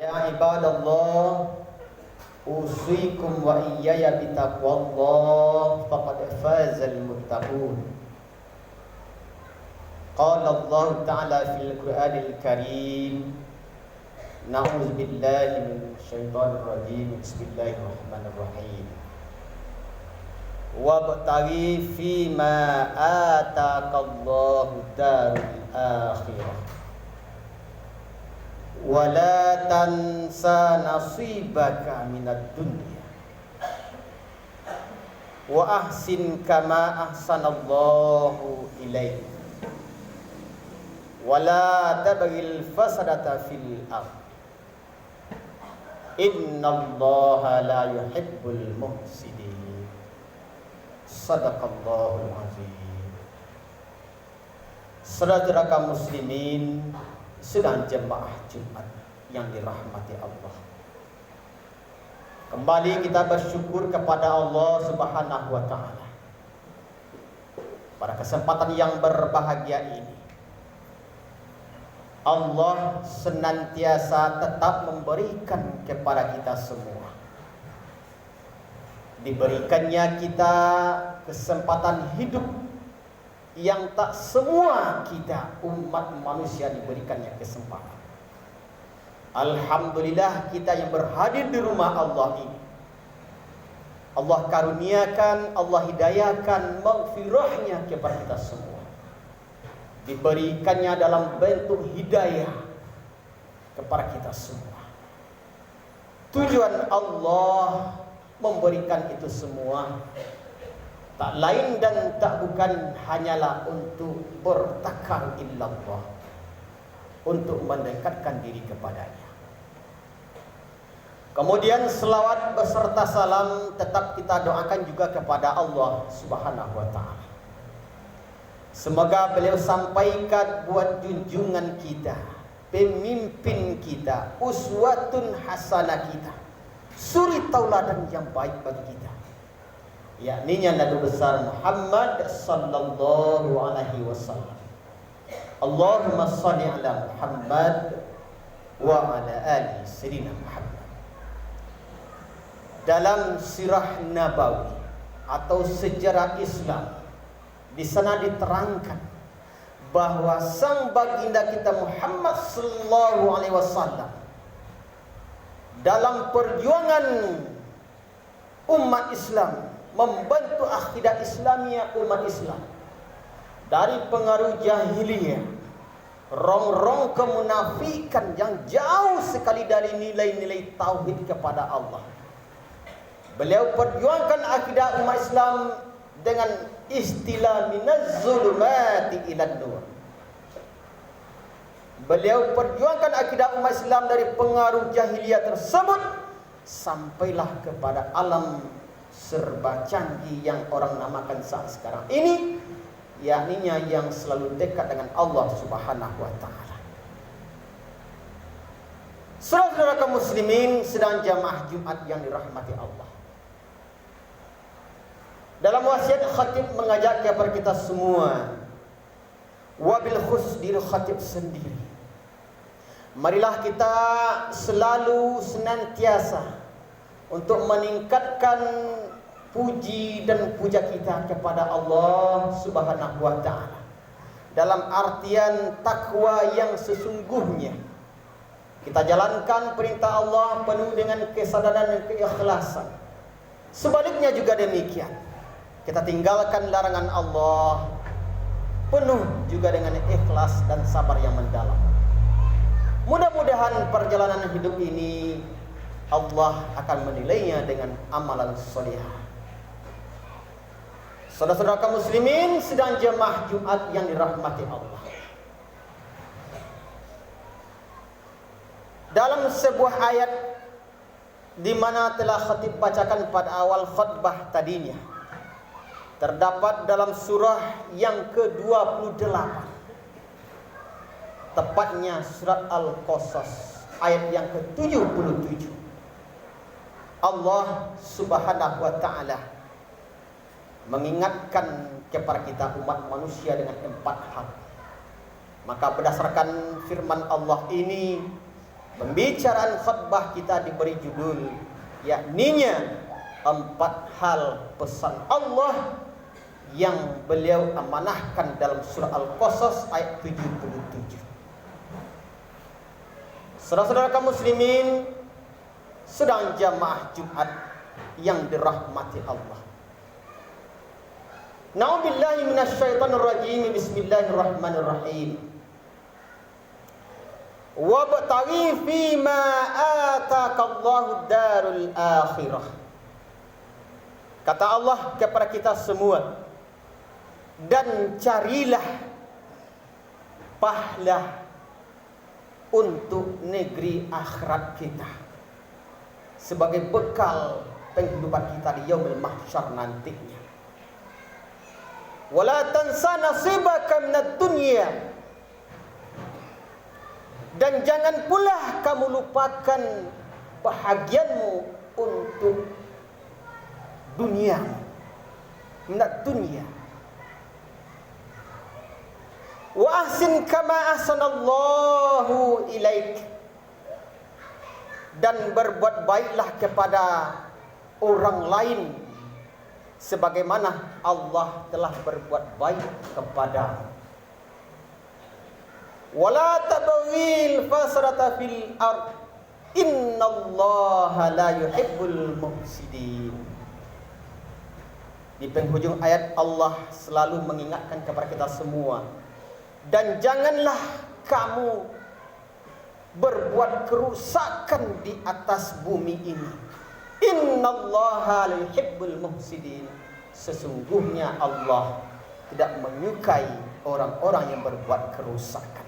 Ya ibadallah, usikum wa iyaya bitaqwallah faqad fazal muttaqun. Qala Allah Ta'ala fil Qur'anil Karim, na'udzu billahi minasyaitonir rajim. Bismillahirrahmanirrahim. Wabtaghi fima ataqallahu darul akhirah wala tansa nasibaka minad dunya wa ahsin kama ahsanallahu ilaik wala tabghil fasadata fil ardh innallaha la yuhibbul muhsidin. Sadaqallahul azim. Saudara kaum muslimin sedang jemaah Jumat yang dirahmati Allah, kembali kita bersyukur kepada Allah Subhanahu wa Ta'ala pada kesempatan yang berbahagia ini. Allah senantiasa tetap memberikan kepada kita semua, diberikannya kita kesempatan hidup yang tak semua kita umat manusia diberikannya kesempatan. Alhamdulillah kita yang berhadir di rumah Allah ini, Allah karuniakan, Allah hidayakan maghfirahnya kepada kita semua, diberikannya dalam bentuk hidayah kepada kita semua. Tujuan Allah memberikan itu semua tak lain dan tak bukan hanyalah untuk bertakar illallah, untuk mendekatkan diri kepadanya. Kemudian selawat beserta salam tetap kita doakan juga kepada Allah Subhanahu wa Ta'ala. Semoga beliau sampaikan buat junjungan kita, pemimpin kita, uswatun hasanah kita, suri tauladan yang baik bagi kita, yakninya Nabi besar Muhammad sallallahu alaihi wasallam. Allahumma shalli ala Muhammad wa ala ali sayyidina Muhammad. Dalam sirah Nabawi atau sejarah Islam, di sana diterangkan bahwa sang baginda kita Muhammad sallallahu alaihi wasallam dalam perjuangan umat Islam, membantu akidah Islamiyah umat Islam dari pengaruh jahiliyah, rong-rong kemunafikan yang jauh sekali dari nilai-nilai tauhid kepada Allah. Beliau perjuangkan akidah umat Islam dengan istilah minaz zulumati ilan nur. Beliau perjuangkan akidah umat Islam dari pengaruh jahiliyah tersebut sampailah kepada alam serba canggih yang orang namakan saat sekarang ini, yakninya yang selalu dekat dengan Allah Subhanahu wa Ta'ala. Saudara kaum muslimin sedang jamaah Jumat yang dirahmati Allah, dalam wasiat khatib mengajak kepada kita semua, wabil khusus diri khatib sendiri, marilah kita selalu senantiasa untuk meningkatkan puji dan puja kita kepada Allah Subhanahu wa Ta'ala dalam artian takwa yang sesungguhnya. Kita jalankan perintah Allah penuh dengan kesadaran dan keikhlasan. Sebaliknya juga demikian, kita tinggalkan larangan Allah penuh juga dengan ikhlas dan sabar yang mendalam. Mudah-mudahan perjalanan hidup ini Allah akan menilainya dengan amalan solihah. Saudara-saudara kaum muslimin sedang jemaah Jumat yang dirahmati Allah, dalam sebuah ayat di mana telah khatib bacakan pada awal khutbah tadinya, terdapat dalam surah yang ke-28, tepatnya surat Al-Qasas ayat yang ke-77. Allah Subhanahu wa Ta'ala mengingatkan kepada kita umat manusia dengan 4 hal. Maka berdasarkan firman Allah ini, Pembicaraan khutbah kita diberi judul, yakninya 4 hal pesan Allah yang beliau amanahkan dalam surah Al-Qasas ayat 77. Saudara-saudara kaum muslimin, sedang jamaah Jumat yang dirahmati Allah. Na'udzubillahi minasyaitonir rajim. Bismillahirrahmanirrahim. Wabtaghi fima ataakallahu darul akhirah. Kata Allah kepada kita semua, dan carilah pahala untuk negeri akhirat kita sebagai bekal penghidupan kita di yaumil mahsyar nantinya. Wala tansa nasibaka minad dunya. Dan jangan pula kamu lupakan bahagianmu untuk dunia, minat dunia. Wa ahsin kama ahsanallahu ilaik. Dan berbuat baiklah kepada orang lain sebagaimana Allah telah berbuat baik kepadamu. Wala tabghil fasrata fil ard. Innallaha la yuhibbul mufsidin. Di penghujung ayat Allah selalu mengingatkan kepada kita semua, dan janganlah kamu berbuat kerusakan di atas bumi ini. Innallaha la yuhibbul mufsidin. Sesungguhnya Allah tidak menyukai orang-orang yang berbuat kerusakan.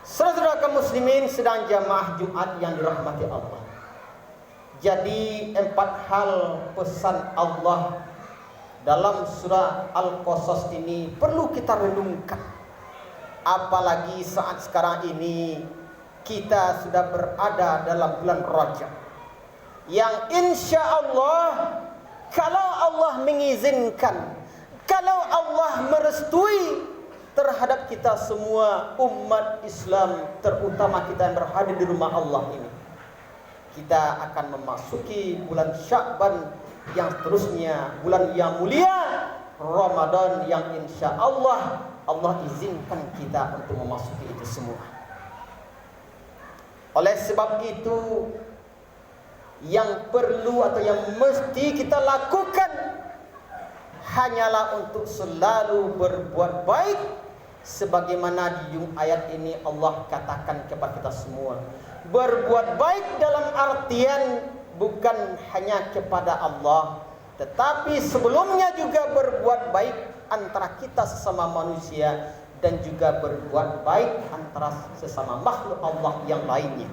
Saudara kaum muslimin sedang jamaah Jumat yang dirahmati Allah. Jadi 4 hal pesan Allah dalam surah Al-Qasas ini perlu kita renungkan. Apalagi saat sekarang ini kita sudah berada dalam bulan Rajab, yang insya Allah kalau Allah mengizinkan, kalau Allah merestui terhadap kita semua umat Islam, terutama kita yang berada di rumah Allah ini, kita akan memasuki bulan Sya'ban, yang seterusnya bulan yang mulia Ramadan, yang insya Allah izinkan kita untuk memasuki itu semua. Oleh sebab itu, yang perlu atau yang mesti kita lakukan hanyalah untuk selalu berbuat baik, sebagaimana di ujung ayat ini Allah katakan kepada kita semua. Berbuat baik dalam artian bukan hanya kepada Allah, tetapi sebelumnya juga berbuat baik antara kita sesama manusia, dan juga berbuat baik antara sesama makhluk Allah yang lainnya.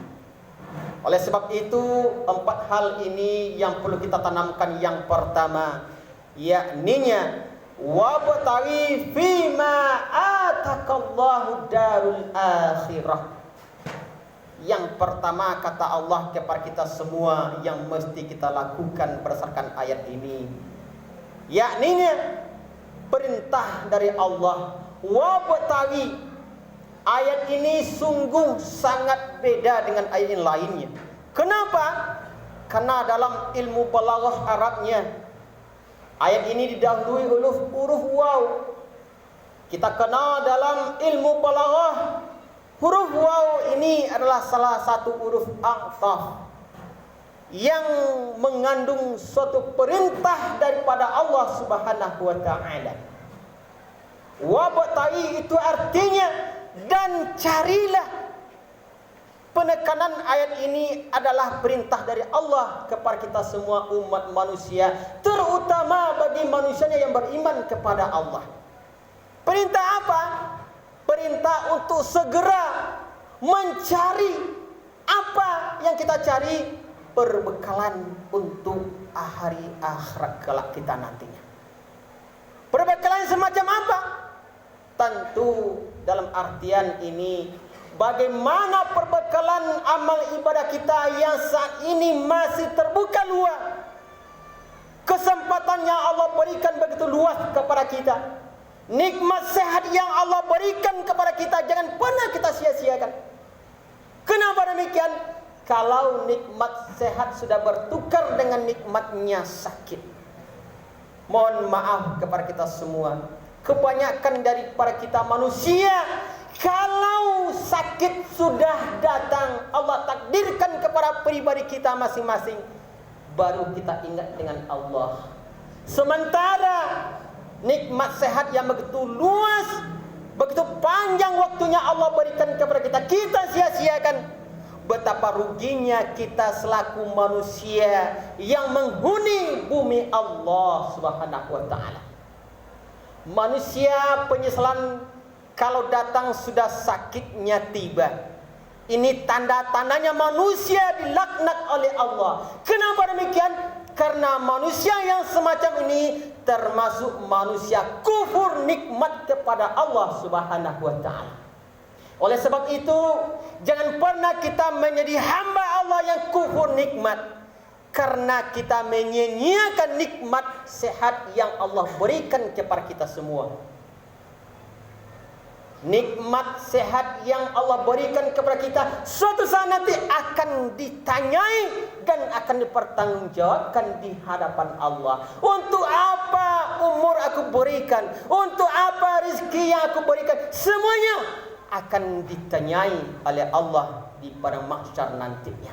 Oleh sebab itu 4 hal ini yang perlu kita tanamkan. Yang pertama, yakninya wabtaghi fima ataakallahu darul akhirah. Yang pertama kata Allah kepada kita semua yang mesti kita lakukan berdasarkan ayat ini, yakninya perintah dari Allah, wabtaghi. Ayat ini sungguh sangat beda dengan ayat yang lainnya. Kenapa? Karena dalam ilmu balaghah Arabnya, ayat ini didahului oleh huruf waw. Kita kenal dalam ilmu balaghah, huruf waw ini adalah salah satu huruf a'taf yang mengandung suatu perintah daripada Allah Subhanahu wa taala. Wabtaghi itu artinya dan carilah. Penekanan ayat ini adalah perintah dari Allah kepada kita semua umat manusia, terutama bagi manusianya yang beriman kepada Allah. Perintah apa? Perintah untuk segera mencari apa yang kita cari, perbekalan untuk hari akhirat kelak kita nantinya. Perbekalan semacam apa? Tentu dalam artian ini, bagaimana perbekalan amal ibadah kita yang saat ini masih terbuka luas. Kesempatan yang Allah berikan begitu luas kepada kita. Nikmat sehat yang Allah berikan kepada kita jangan pernah kita sia-siakan. Kenapa demikian? Kalau nikmat sehat sudah bertukar dengan nikmatnya sakit. Mohon maaf kepada kita semua. Kebanyakan daripada kita manusia, kalau sakit sudah datang, Allah takdirkan kepada pribadi kita masing-masing, baru kita ingat dengan Allah. Sementara nikmat sehat yang begitu luas, begitu panjang waktunya Allah berikan kepada kita, kita sia-siakan. Betapa ruginya kita selaku manusia yang menghuni bumi Allah Subhanahu wa ta'ala. Manusia penyesalan kalau datang sudah sakitnya tiba. Ini tanda-tandanya manusia dilaknat oleh Allah. Kenapa demikian? Karena manusia yang semacam ini termasuk manusia kufur nikmat kepada Allah Subhanahu wa ta'ala. Oleh sebab itu, jangan pernah kita menjadi hamba Allah yang kufur nikmat, karena kita menyia-nyiakan nikmat sehat yang Allah berikan kepada kita semua. Nikmat sehat yang Allah berikan kepada kita suatu saat nanti akan ditanyai dan akan dipertanggungjawabkan di hadapan Allah. Untuk apa umur aku berikan? Untuk apa rezeki yang aku berikan? Semuanya akan ditanyai oleh Allah di padang mahsyar nantinya.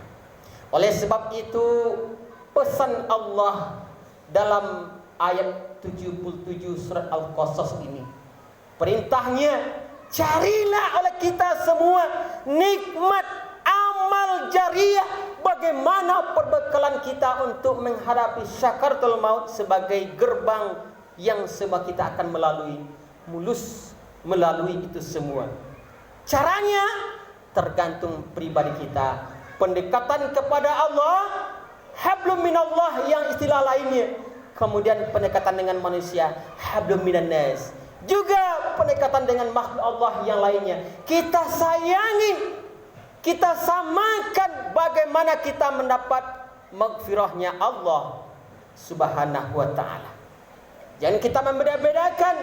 Oleh sebab itu, pesan Allah dalam ayat 77 surat Al-Qasas ini, perintahnya, carilah oleh kita semua nikmat amal jariah, bagaimana perbekalan kita untuk menghadapi syakaratul maut sebagai gerbang yang semua kita akan mulus melalui itu semua. Caranya tergantung pribadi kita. Pendekatan kepada Allah, hablum minallah yang istilah lainnya. Kemudian pendekatan dengan manusia, hablum minan nas. Juga pendekatan dengan makhluk Allah yang lainnya. Kita sayangi, kita samakan bagaimana kita mendapat maghfirahnya Allah Subhanahu wa ta'ala. Jangan kita membeda-bedakan,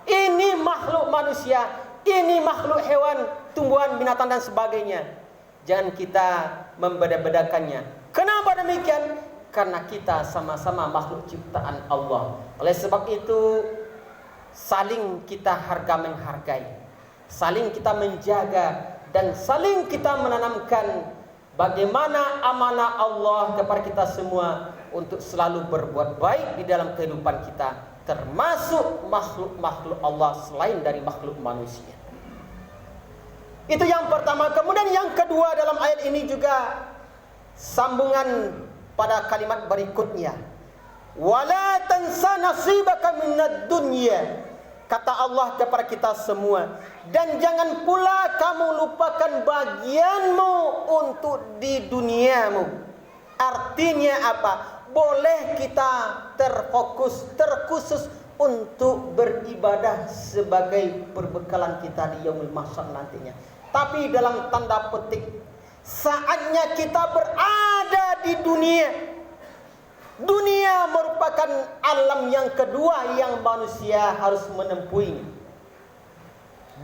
ini makhluk manusia, ini makhluk hewan, tumbuhan, binatang dan sebagainya. Jangan kita membeda-bedakannya. Kenapa demikian? Karena kita sama-sama makhluk ciptaan Allah. Oleh sebab itu, saling kita harga menghargai, saling kita menjaga, dan saling kita menanamkan bagaimana amanah Allah kepada kita semua untuk selalu berbuat baik di dalam kehidupan kita, termasuk makhluk-makhluk Allah selain dari makhluk manusia. Itu yang pertama. Kemudian yang kedua dalam ayat ini juga sambungan pada kalimat berikutnya. Wala tansa nasibaka minad dunya. Kata Allah kepada kita semua, dan jangan pula kamu lupakan bagianmu untuk di duniamu. Artinya apa? Boleh kita terkhusus untuk beribadah sebagai perbekalan kita di yaumul mahsyar nantinya. Tapi dalam tanda petik, saatnya kita berada di dunia. Dunia merupakan alam yang kedua yang manusia harus menempuinya.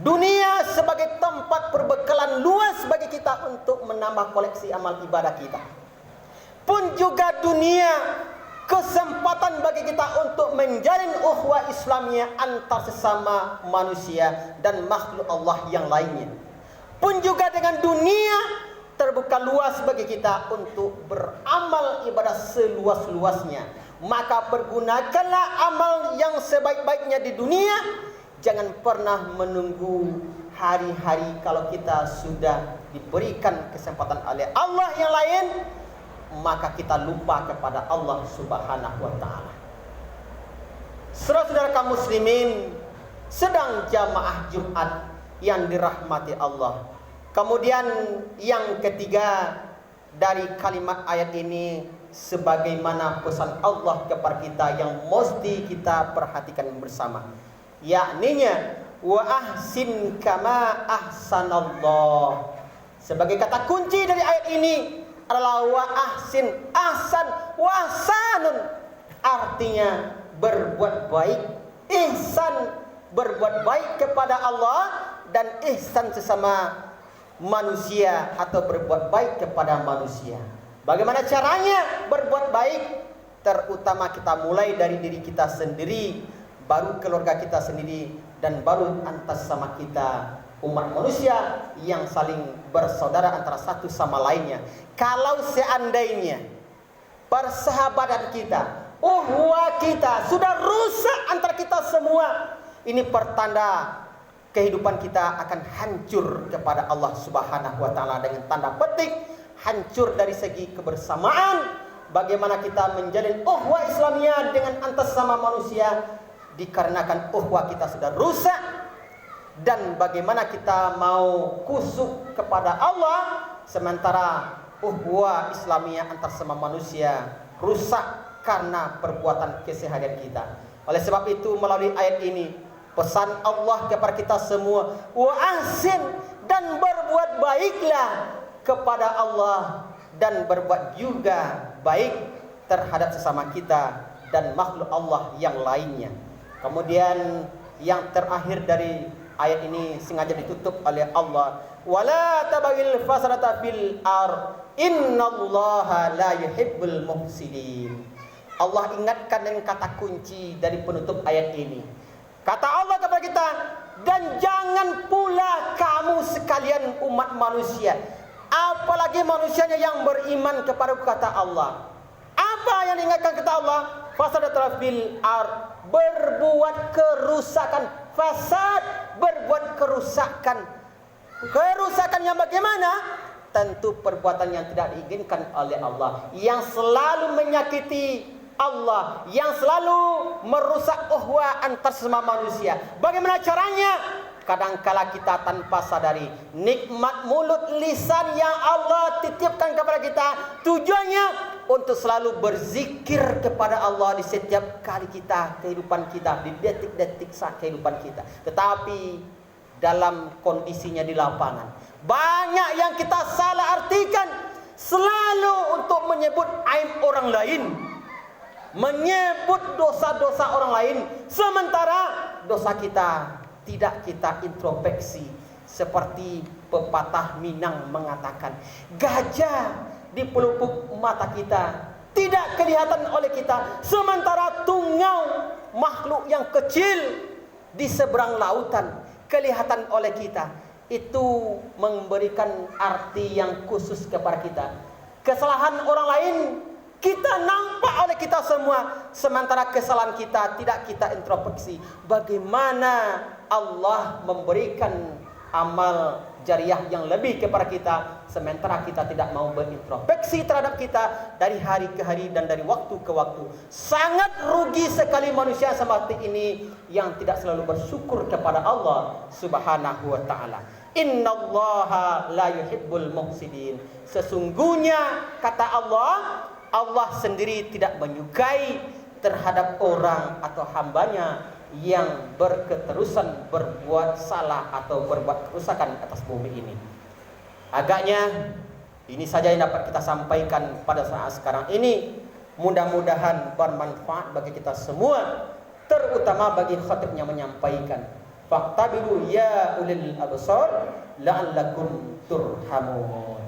Dunia sebagai tempat perbekalan luas bagi kita untuk menambah koleksi amal ibadah kita. Pun juga dunia kesempatan bagi kita untuk menjalin ukhuwah Islamiyah antar sesama manusia dan makhluk Allah yang lainnya. Pun juga dengan dunia terbuka luas bagi kita untuk beramal ibadah seluas-luasnya. Maka pergunakanlah amal yang sebaik-baiknya di dunia. Jangan pernah menunggu hari-hari kalau kita sudah diberikan kesempatan oleh Allah yang lain, maka kita lupa kepada Allah Subhanahu wa ta'ala. Saudara-saudara kaum muslimin, sedang jamaah Jumat yang dirahmati Allah. Kemudian yang ketiga dari kalimat ayat ini, sebagaimana pesan Allah kepada kita yang mesti kita perhatikan bersama, yakninya wa ahsin kama ahsanallah. Sebagai kata kunci dari ayat ini adalah wa ahsin, ahsan wa ahsanun, artinya berbuat baik, ihsan berbuat baik kepada Allah, dan ihsan sesama manusia atau berbuat baik kepada manusia. Bagaimana caranya berbuat baik? Terutama kita mulai dari diri kita sendiri, baru keluarga kita sendiri, dan baru antar sama kita umat manusia yang saling bersaudara antara satu sama lainnya. Kalau seandainya persahabatan kita, uhwah kita sudah rusak antara kita semua, ini pertanda kehidupan kita akan hancur kepada Allah Subhanahu wa taala dengan tanda petik hancur dari segi kebersamaan. Bagaimana kita menjalin uhwah Islamiyah dengan antar sama manusia dikarenakan uhwah kita sudah rusak, dan bagaimana kita mau kusuk kepada Allah sementara uhwah Islamiyah antar sama manusia rusak karena perbuatan keseharian kita. Oleh sebab itu melalui ayat ini pesan Allah kepada kita semua, wa ahsin, dan berbuat baiklah kepada Allah dan berbuat juga baik terhadap sesama kita dan makhluk Allah yang lainnya. Kemudian yang terakhir dari ayat ini sengaja ditutup oleh Allah, wala tabghil fasadata fil ard innallaha la yuhibbul mufsidin. Allah ingatkan dengan kata kunci dari penutup ayat ini. Kata Allah kepada kita, dan jangan pula kamu sekalian umat manusia, apalagi manusianya yang beriman kepada kata Allah. Apa yang diingatkan kata Allah? Fasadatul fil ard, berbuat kerusakan. Fasad, berbuat kerusakan. Kerusakan yang bagaimana? Tentu perbuatan yang tidak diinginkan oleh Allah, yang selalu menyakiti Allah, yang selalu merusak uhwah antar sesama manusia. Bagaimana caranya? Kadangkala kita tanpa sadari nikmat mulut lisan yang Allah titipkan kepada kita, tujuannya untuk selalu berzikir kepada Allah di setiap kali kita kehidupan kita, di detik-detik saat kehidupan kita. Tetapi dalam kondisinya di lapangan banyak yang kita salah artikan, selalu untuk menyebut aib orang lain, menyebut dosa-dosa orang lain, sementara dosa kita tidak kita introspeksi. Seperti pepatah Minang mengatakan, gajah di pelupuk mata kita tidak kelihatan oleh kita, sementara tungau makhluk yang kecil di seberang lautan kelihatan oleh kita. Itu memberikan arti yang khusus kepada kita. Kesalahan orang lain kita nampak oleh kita semua, sementara kesalahan kita tidak kita introspeksi. Bagaimana Allah memberikan amal jariah yang lebih kepada kita, sementara kita tidak mau berintrospeksi terhadap kita dari hari ke hari dan dari waktu ke waktu. Sangat rugi sekali manusia seperti ini yang tidak selalu bersyukur kepada Allah Subhanahu wa taala. Innallaha la yuhibbul mufsidin. Sesungguhnya kata Allah, Allah sendiri tidak menyukai terhadap orang atau hambanya yang berketerusan berbuat salah atau berbuat kerusakan atas bumi ini. Agaknya ini saja yang dapat kita sampaikan pada saat sekarang ini. Mudah-mudahan bermanfaat bagi kita semua, terutama bagi khatib yang menyampaikan. Faqtabiru ya ulil absar la'allakum turhamun.